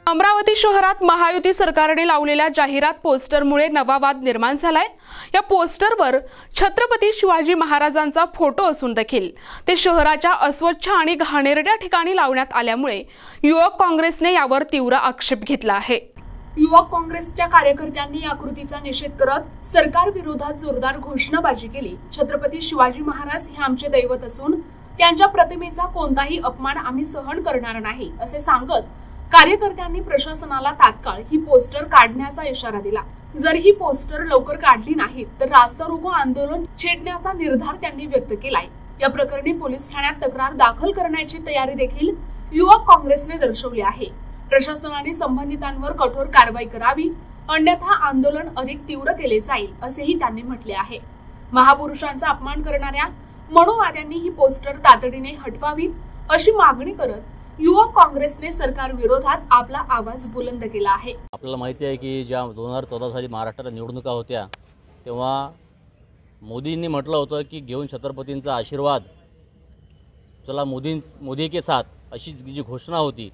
अमरावती शहरात महायुती सरकारने लावलेल्या जाहिरात पोस्टरमुळे नवा वाद निर्माण झालाय। या पोस्टरवर छत्रपती शिवाजी महाराजांचा फोटो असून देखील ते शहराच्या अस्वच्छ आणि घाणेरड्या ठिकाणी लावण्यात आल्यामुळे युवक काँग्रेसने यावर तीव्र आक्षेप घेतला आहे। युवक काँग्रेसच्या कार्यकर्त्यांनी या कृतीचा निषेध करत सरकार विरोधात जोरदार घोषणाबाजी केली। छत्रपती शिवाजी महाराज हे आमचे दैवत असून त्यांच्या प्रतिमेचा कोणताही अपमान आम्ही सहन करणार नाही असे सांगत कार्यकर्त्यांनी प्रशासनाला तात्काळ ही पोस्टर काढण्याचा इशारा दिला। जर ही पोस्टर लवकर काढली नाहीत तर रास्ता रोको आंदोलन छेडण्याचा निर्धार त्यांनी व्यक्त केलाय। या प्रकरणी पोलीस ठाण्यात तक्रार दाखल करण्याची तयारी देखील युवक काँग्रेसने दर्शवली आहे। प्रशासनाने संबंधितांवर कठोर कारवाई करावी, अन्यथा आंदोलन अधिक तीव्र केले जाईल असेही त्यांनी म्हटले आहे। महापुरुषांचा अपमान करणाऱ्या मनुवाद्यांनी ही पोस्टर तातडीने हटवावी अशी मागणी करत युवक काँग्रेसने सरकार विरोधात आपला आवाज बुलंद केला आहे। आपल्याला माहिती आहे की ज्या 2014 साली महाराष्ट्रात निवडणुका होत्या तेव्हा मोदींनी म्हटलं होतं की घेऊन छत्रपतींचा आशीर्वाद, चला मोदी के साथ, अशी जी घोषणा होती।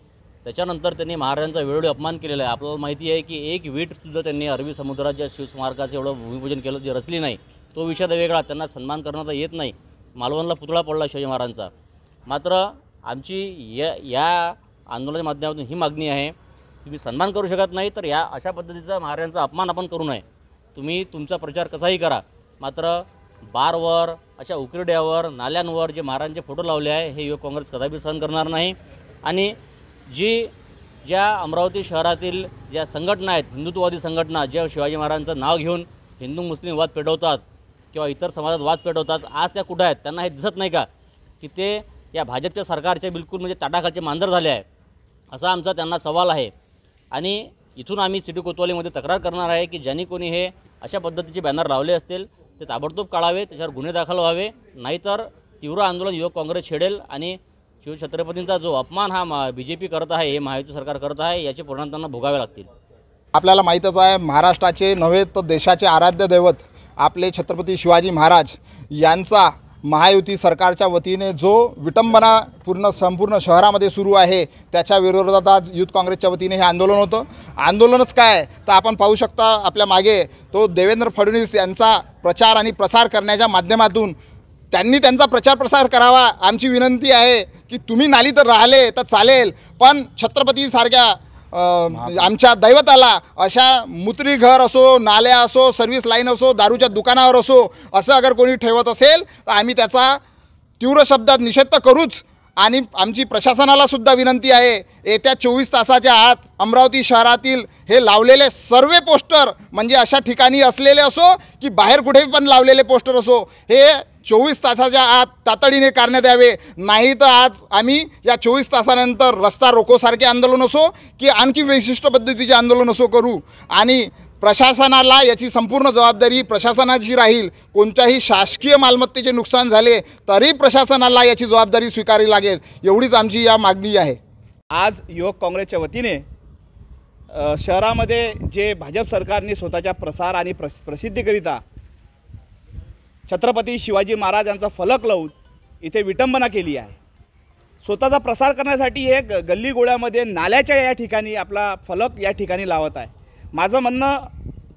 त्याच्यानंतर त्यांनी महाराजांचा वेळोवेळी अपमान केलेला आहे। आपल्याला माहिती आहे की एक वीट सुद्धा त्यांनी अरबी समुद्रात ज्या शिवस्मारकाचं एवढं भूमिपूजन केलं जे रचली नाही, तो विषय वेगळा, त्यांना सन्मान करण्यात येत नाही। मालवणला पुतळा पडला शिवाजी महाराजांचा। मात्र आमची या आंदोलनाच्या माध्यमातून ही मागणी आहे, तुम्ही सन्मान करू शकत नाही तर या अशा पद्धतीचा महाराजांचा अपमान आपण करू नये। तुम्ही तुमचा प्रचार कसाही करा, मात्र बारवर, अशा उकिरड्यावर, नाल्यांवर जे महाराजांचे फोटो लावले आहे हे युवक काँग्रेस कदापि सहन करणार नाही। आणि ज्या अमरावती शहरातील ज्या संघटना आहेत, हिंदुत्ववादी संघटना, ज्या शिवाजी महाराजांचं नाव घेऊन हिंदू मुस्लिम वाद पेटवतात किंवा इतर समाजात वाद पेटवतात, आज त्या कुठं आहेत? त्यांना हे दिसत नाही का की ते या भाजपच्या सरकारचे बिलकुल म्हणजे ताटाखालचे मांजर झाले आहे? असा आमचा त्यांना सवाल आहे। आणि इथून आम्ही सिटी कोतवालीमध्ये तक्रार करणार आहे की ज्यांनी कोणी हे अशा पद्धतीचे बॅनर लावले असतील ते ताबडतोब काढावे, त्याच्यावर गुन्हे दाखल व्हावे, नाहीतर तीव्र आंदोलन युवक काँग्रेस छेडेल। आणि शिवछत्रपतींचा जो अपमान हा BJP करत आहे, हे महायुती सरकार करत आहे, याचे परिणाम त्यांना भोगावे लागतील। आपल्याला माहीतच आहे, महाराष्ट्राचे नव्हे तर देशाचे आराध्य दैवत आपले छत्रपती शिवाजी महाराज यांचा महायुती सरकारच्या वतीने जो विटंबना संपूर्ण शहरामध्ये सुरू आहे, त्याच्या विरोधात आज युथ काँग्रेसच्या वतीने हे आंदोलन होतं। आंदोलनच काय तर आपण पाहू शकता, आपल्या मागे तो देवेंद्र फडणवीस यांचा प्रचार आणि प्रसार करण्याच्या माध्यमातून त्यांनी त्यांचा प्रचार प्रसार करावा। आमची विनंती आहे की तुम्ही नाली तर राहिले तर चालेल, पण छत्रपतीसारख्या आमच्या दैवताला अशा मूत्री घर असो, नाल्या असो, सर्व्हिस लाईन असो, दारूच्या दुकानावर असो, असं अगर कोणी ठेवत असेल तर आम्ही त्याचा तीव्र शब्दात निषेध तर करूच। आणि आमची प्रशासनाला सुद्धा विनंती आहे, येत्या 24 तासाच्या आत अमरावती शहरातील हे लावलेले सर्व पोस्टर, म्हणजे अशा ठिकाणी असलेले असो की बाहेर कुठे पण लावलेले पोस्टर असो, हे 24 तासाच्या आत तातडीने करण्यात यावे। नाही तर आज आम्ही या 24 तासानंतर रस्ता रोकोसारखे आंदोलन असो की आणखी विशिष्ट पद्धतीचे आंदोलन असो करू। आणि प्रशासनाला याची संपूर्ण जबाबदारी प्रशासनाची राहील। कोणत्याही शासकीय मालमत्तेचे नुकसान झाले तरी प्रशासनाला याची जबाबदारी स्वीकारावी लागेल, एवढीच आमची या मागणी आहे। आज युवक काँग्रेसच्या वतीने शहरामध्ये जे भाजप सरकारने स्वतःच्या प्रसार आणि प्रसिद्धीकरिता छत्रपती शिवाजी महाराज यांचा फलक लावून इथे विटंबना केली आहे। स्वतःचा प्रसार करण्यासाठी एक गल्ली गोळ्यामध्ये नाल्याच्या या ठिकाणी आपला फलक या ठिकाणी लावत आहे। माझं म्हणणं,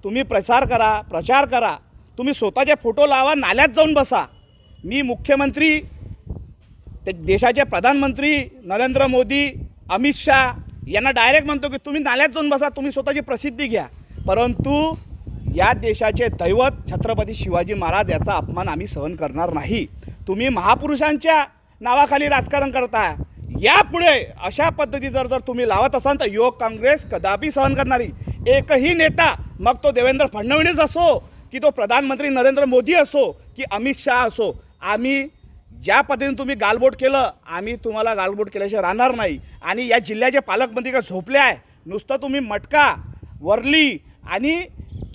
तुम्ही प्रचार करा, तुम्ही स्वतःचे फोटो लावा, नाल्यात जाऊन बसा। मी मुख्यमंत्री, ते देशाचे प्रधानमंत्री नरेंद्र मोदी, अमित शाह यांना डायरेक्ट म्हणतो की तुम्ही नाल्यात जाऊन बसा, तुम्ही स्वतःची प्रसिद्धी घ्या, परंतु या देशाचे दैवत छत्रपती शिवाजी महाराज याचा अपमान आम्ही सहन करणार नाही। तुम्ही महापुरुषांच्या नावाखाली राजकारण करताय, यापुढे अशा पद्धती जर तुम्ही लावत असाल तर युवक काँग्रेस कदापि सहन करणारी एकही नेता, मग तो देवेंद्र फडणवीस असो की तो प्रधानमंत्री नरेंद्र मोदी असो की अमित शाह असो, आम्ही ज्या पद्धतीने तुम्ही गालबोट केलं, आम्ही तुम्हाला गालबोट केल्याशिवाय राहणार नाही। आणि या जिल्ह्याचे पालकमंत्री का झोपले आहे? नुसतं तुम्ही मटका, वरली आणि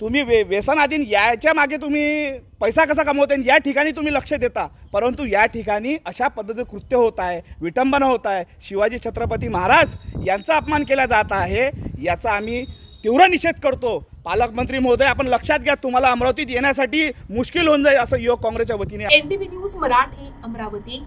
तुम्ही व्यसनाधीन याच्या मागे तुम्ही पैसा कसा कमवता या ठिकाणी तुम्ही लक्ष देता, परंतु या ठिकाणी अशा पद्धतीचे कृत्य होत आहे, विटंबना होत आहे, शिवाजी छत्रपती महाराज यांचा अपमान केला जात आहे। याचा आम्ही तीव्र निषेध करतो। पालकमंत्री महोदय, आपण लक्षात घ्या, तुम्हाला अमरावतीत येण्यासाठी मुश्किल होऊन जाईल असं युवक काँग्रेसच्या वतीने। NTV news Marathi, Amravati.